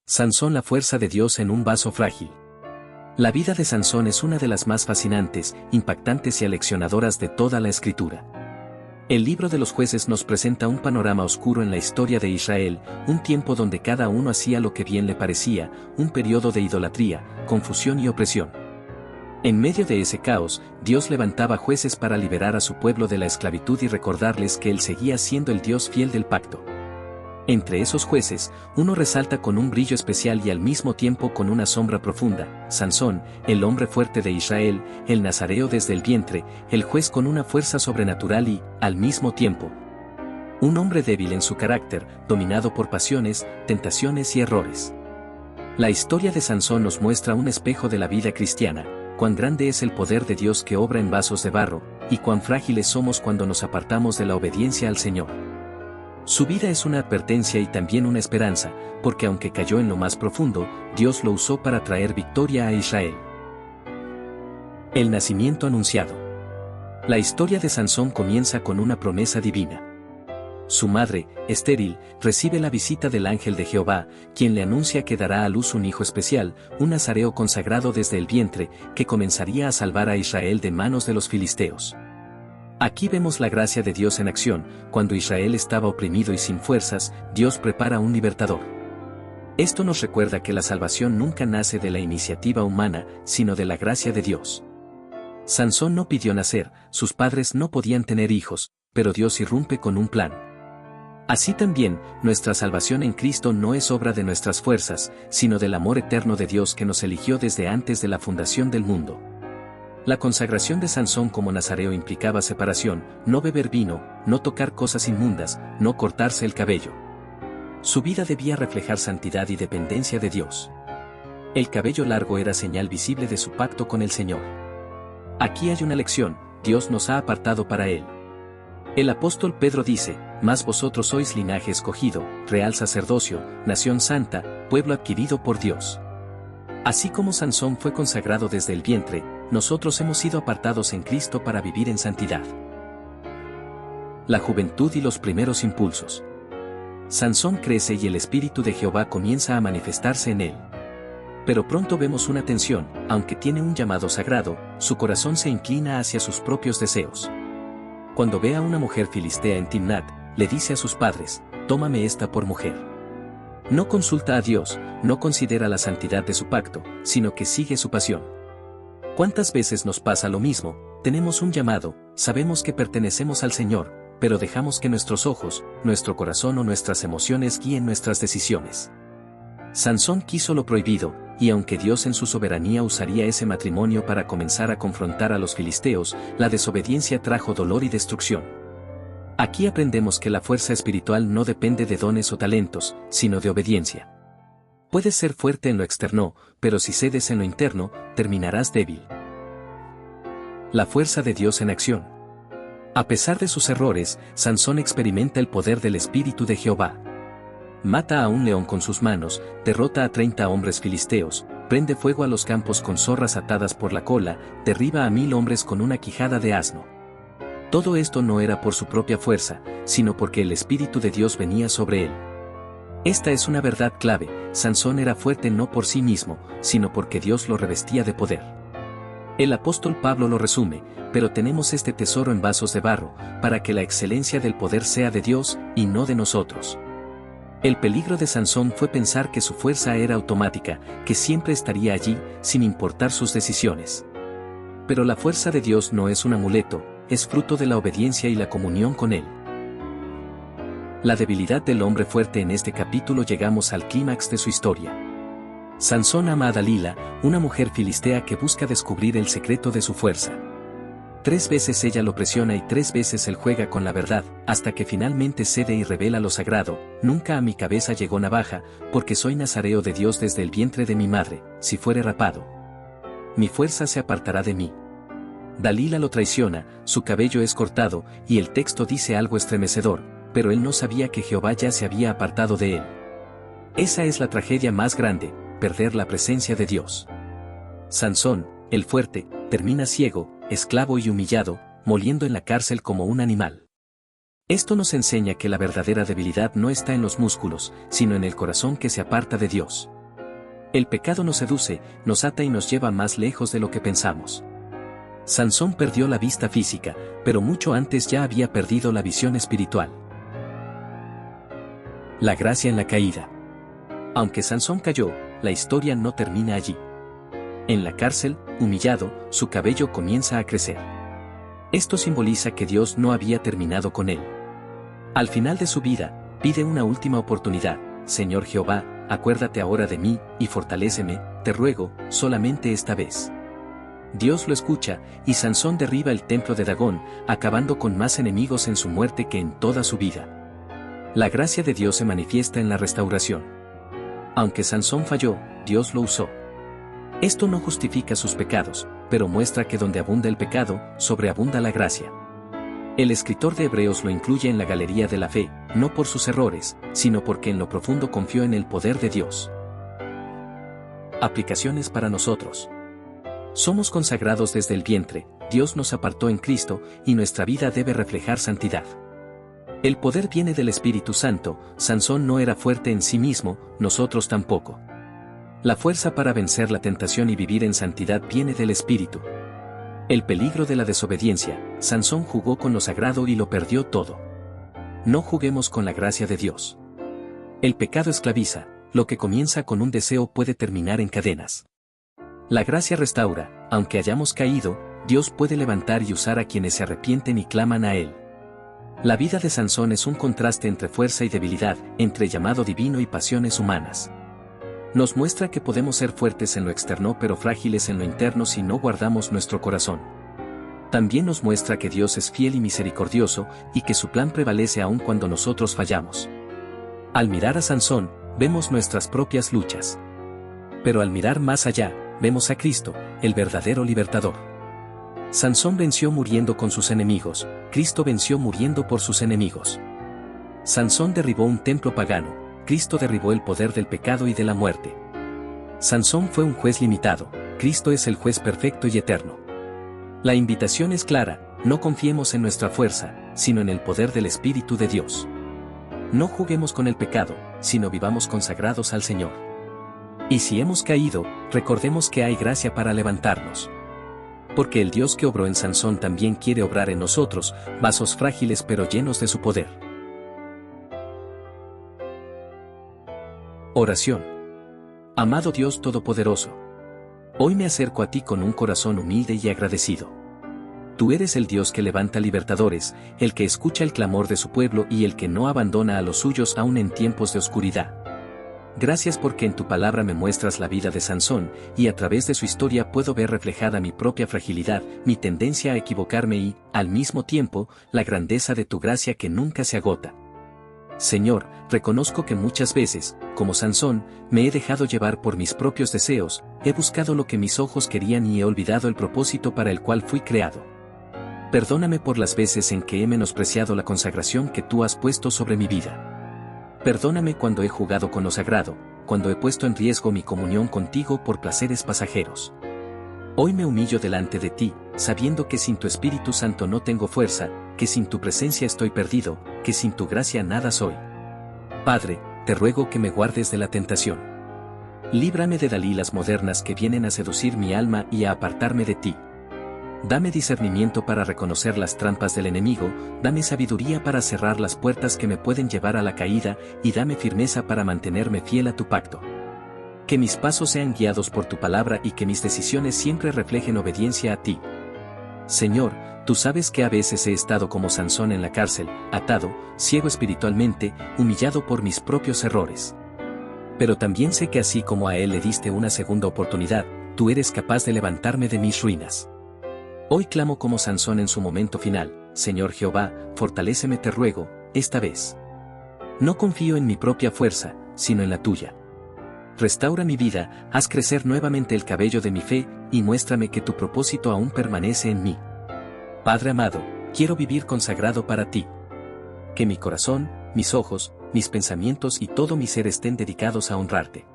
Sansón, la fuerza de Dios en un vaso frágil. La vida de Sansón es una de las más fascinantes, impactantes y aleccionadoras de toda la Escritura. El libro de los Jueces nos presenta un panorama oscuro en la historia de Israel, un tiempo donde cada uno hacía lo que bien le parecía, un periodo de idolatría, confusión y opresión. En medio de ese caos, Dios levantaba jueces para liberar a su pueblo de la esclavitud y recordarles que Él seguía siendo el Dios fiel del pacto. Entre esos jueces, uno resalta con un brillo especial y al mismo tiempo con una sombra profunda: Sansón, el hombre fuerte de Israel, el nazareo desde el vientre, el juez con una fuerza sobrenatural y, al mismo tiempo, un hombre débil en su carácter, dominado por pasiones, tentaciones y errores. La historia de Sansón nos muestra un espejo de la vida cristiana: cuán grande es el poder de Dios que obra en vasos de barro, y cuán frágiles somos cuando nos apartamos de la obediencia al Señor. Su vida es una advertencia y también una esperanza, porque aunque cayó en lo más profundo, Dios lo usó para traer victoria a Israel. El nacimiento anunciado. La historia de Sansón comienza con una promesa divina. Su madre, estéril, recibe la visita del ángel de Jehová, quien le anuncia que dará a luz un hijo especial, un nazareo consagrado desde el vientre, que comenzaría a salvar a Israel de manos de los filisteos. Aquí vemos la gracia de Dios en acción: cuando Israel estaba oprimido y sin fuerzas, Dios prepara un libertador. Esto nos recuerda que la salvación nunca nace de la iniciativa humana, sino de la gracia de Dios. Sansón no pidió nacer, sus padres no podían tener hijos, pero Dios irrumpe con un plan. Así también, nuestra salvación en Cristo no es obra de nuestras fuerzas, sino del amor eterno de Dios que nos eligió desde antes de la fundación del mundo. La consagración de Sansón como nazareo implicaba separación: no beber vino, no tocar cosas inmundas, no cortarse el cabello. Su vida debía reflejar santidad y dependencia de Dios. El cabello largo era señal visible de su pacto con el Señor. Aquí hay una lección: Dios nos ha apartado para Él. El apóstol Pedro dice: mas vosotros sois linaje escogido, real sacerdocio, nación santa, pueblo adquirido por Dios. Así como Sansón fue consagrado desde el vientre, nosotros hemos sido apartados en Cristo para vivir en santidad. La juventud y los primeros impulsos. Sansón crece y el Espíritu de Jehová comienza a manifestarse en él. Pero pronto vemos una tensión: aunque tiene un llamado sagrado, su corazón se inclina hacia sus propios deseos. Cuando ve a una mujer filistea en Timnat, le dice a sus padres: tómame esta por mujer. No consulta a Dios, no considera la santidad de su pacto, sino que sigue su pasión. ¿Cuántas veces nos pasa lo mismo? Tenemos un llamado, sabemos que pertenecemos al Señor, pero dejamos que nuestros ojos, nuestro corazón o nuestras emociones guíen nuestras decisiones. Sansón quiso lo prohibido, y aunque Dios en su soberanía usaría ese matrimonio para comenzar a confrontar a los filisteos, la desobediencia trajo dolor y destrucción. Aquí aprendemos que la fuerza espiritual no depende de dones o talentos, sino de obediencia. Puedes ser fuerte en lo externo, pero si cedes en lo interno, terminarás débil. La fuerza de Dios en acción. A pesar de sus errores, Sansón experimenta el poder del Espíritu de Jehová. Mata a un león con sus manos, derrota a 30 hombres filisteos, prende fuego a los campos con zorras atadas por la cola, derriba a 1000 hombres con una quijada de asno. Todo esto no era por su propia fuerza, sino porque el Espíritu de Dios venía sobre él. Esta es una verdad clave: Sansón era fuerte no por sí mismo, sino porque Dios lo revestía de poder. El apóstol Pablo lo resume: pero tenemos este tesoro en vasos de barro, para que la excelencia del poder sea de Dios, y no de nosotros. El peligro de Sansón fue pensar que su fuerza era automática, que siempre estaría allí, sin importar sus decisiones. Pero la fuerza de Dios no es un amuleto, es fruto de la obediencia y la comunión con Él. La debilidad del hombre fuerte. En este capítulo llegamos al clímax de su historia. Sansón ama a Dalila, una mujer filistea que busca descubrir el secreto de su fuerza. 3 veces ella lo presiona y 3 veces él juega con la verdad, hasta que finalmente cede y revela lo sagrado: nunca a mi cabeza llegó navaja, porque soy nazareo de Dios desde el vientre de mi madre. Si fuere rapado, mi fuerza se apartará de mí. Dalila lo traiciona, su cabello es cortado, y el texto dice algo estremecedor: pero él no sabía que Jehová ya se había apartado de él. Esa es la tragedia más grande: perder la presencia de Dios. Sansón, el fuerte, termina ciego, esclavo y humillado, moliendo en la cárcel como un animal. Esto nos enseña que la verdadera debilidad no está en los músculos, sino en el corazón que se aparta de Dios. El pecado nos seduce, nos ata y nos lleva más lejos de lo que pensamos. Sansón perdió la vista física, pero mucho antes ya había perdido la visión espiritual. La gracia en la caída. Aunque Sansón cayó, la historia no termina allí. En la cárcel, humillado, su cabello comienza a crecer. Esto simboliza que Dios no había terminado con él. Al final de su vida, pide una última oportunidad: Señor Jehová, acuérdate ahora de mí, y fortaléceme, te ruego, solamente esta vez. Dios lo escucha, y Sansón derriba el templo de Dagón, acabando con más enemigos en su muerte que en toda su vida. La gracia de Dios se manifiesta en la restauración. Aunque Sansón falló, Dios lo usó. Esto no justifica sus pecados, pero muestra que donde abunda el pecado, sobreabunda la gracia. El escritor de Hebreos lo incluye en la galería de la fe, no por sus errores, sino porque en lo profundo confió en el poder de Dios. Aplicaciones para nosotros. Somos consagrados desde el vientre, Dios nos apartó en Cristo, y nuestra vida debe reflejar santidad. El poder viene del Espíritu Santo. Sansón no era fuerte en sí mismo, nosotros tampoco. La fuerza para vencer la tentación y vivir en santidad viene del Espíritu. El peligro de la desobediencia: Sansón jugó con lo sagrado y lo perdió todo. No juguemos con la gracia de Dios. El pecado esclaviza, lo que comienza con un deseo puede terminar en cadenas. La gracia restaura, aunque hayamos caído, Dios puede levantar y usar a quienes se arrepienten y claman a Él. La vida de Sansón es un contraste entre fuerza y debilidad, entre llamado divino y pasiones humanas. Nos muestra que podemos ser fuertes en lo externo pero frágiles en lo interno si no guardamos nuestro corazón. También nos muestra que Dios es fiel y misericordioso, y que su plan prevalece aun cuando nosotros fallamos. Al mirar a Sansón, vemos nuestras propias luchas. Pero al mirar más allá, vemos a Cristo, el verdadero libertador. Sansón venció muriendo con sus enemigos, Cristo venció muriendo por sus enemigos. Sansón derribó un templo pagano, Cristo derribó el poder del pecado y de la muerte. Sansón fue un juez limitado, Cristo es el juez perfecto y eterno. La invitación es clara: no confiemos en nuestra fuerza, sino en el poder del Espíritu de Dios. No juguemos con el pecado, sino vivamos consagrados al Señor. Y si hemos caído, recordemos que hay gracia para levantarnos. Porque el Dios que obró en Sansón también quiere obrar en nosotros, vasos frágiles pero llenos de su poder. Oración. Amado Dios Todopoderoso, hoy me acerco a ti con un corazón humilde y agradecido. Tú eres el Dios que levanta libertadores, el que escucha el clamor de su pueblo y el que no abandona a los suyos aun en tiempos de oscuridad. Gracias porque en tu palabra me muestras la vida de Sansón, y a través de su historia puedo ver reflejada mi propia fragilidad, mi tendencia a equivocarme y, al mismo tiempo, la grandeza de tu gracia que nunca se agota. Señor, reconozco que muchas veces, como Sansón, me he dejado llevar por mis propios deseos, he buscado lo que mis ojos querían y he olvidado el propósito para el cual fui creado. Perdóname por las veces en que he menospreciado la consagración que tú has puesto sobre mi vida. Perdóname cuando he jugado con lo sagrado, cuando he puesto en riesgo mi comunión contigo por placeres pasajeros. Hoy me humillo delante de ti, sabiendo que sin tu Espíritu Santo no tengo fuerza, que sin tu presencia estoy perdido, que sin tu gracia nada soy. Padre, te ruego que me guardes de la tentación. Líbrame de dalilas modernas que vienen a seducir mi alma y a apartarme de ti. Dame discernimiento para reconocer las trampas del enemigo, dame sabiduría para cerrar las puertas que me pueden llevar a la caída, y dame firmeza para mantenerme fiel a tu pacto. Que mis pasos sean guiados por tu palabra y que mis decisiones siempre reflejen obediencia a ti. Señor, tú sabes que a veces he estado como Sansón en la cárcel, atado, ciego espiritualmente, humillado por mis propios errores. Pero también sé que así como a él le diste una segunda oportunidad, tú eres capaz de levantarme de mis ruinas. Hoy clamo como Sansón en su momento final: Señor Jehová, fortaléceme te ruego, esta vez. No confío en mi propia fuerza, sino en la tuya. Restaura mi vida, haz crecer nuevamente el cabello de mi fe, y muéstrame que tu propósito aún permanece en mí. Padre amado, quiero vivir consagrado para ti. Que mi corazón, mis ojos, mis pensamientos y todo mi ser estén dedicados a honrarte.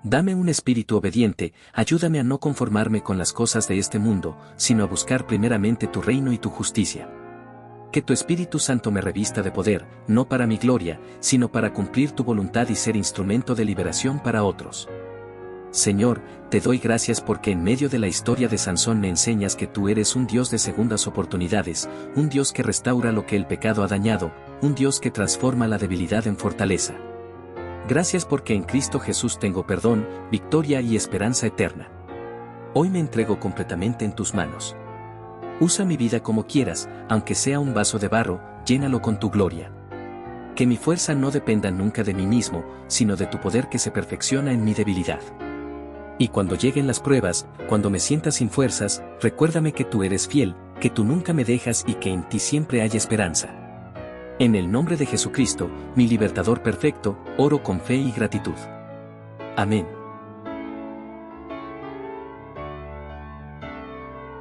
Dame un espíritu obediente, ayúdame a no conformarme con las cosas de este mundo, sino a buscar primeramente tu reino y tu justicia. Que tu Espíritu Santo me revista de poder, no para mi gloria, sino para cumplir tu voluntad y ser instrumento de liberación para otros. Señor, te doy gracias porque en medio de la historia de Sansón me enseñas que tú eres un Dios de segundas oportunidades, un Dios que restaura lo que el pecado ha dañado, un Dios que transforma la debilidad en fortaleza. Gracias porque en Cristo Jesús tengo perdón, victoria y esperanza eterna. Hoy me entrego completamente en tus manos. Usa mi vida como quieras, aunque sea un vaso de barro, llénalo con tu gloria. Que mi fuerza no dependa nunca de mí mismo, sino de tu poder que se perfecciona en mi debilidad. Y cuando lleguen las pruebas, cuando me sienta sin fuerzas, recuérdame que tú eres fiel, que tú nunca me dejas y que en ti siempre hay esperanza. En el nombre de Jesucristo, mi libertador perfecto, oro con fe y gratitud. Amén.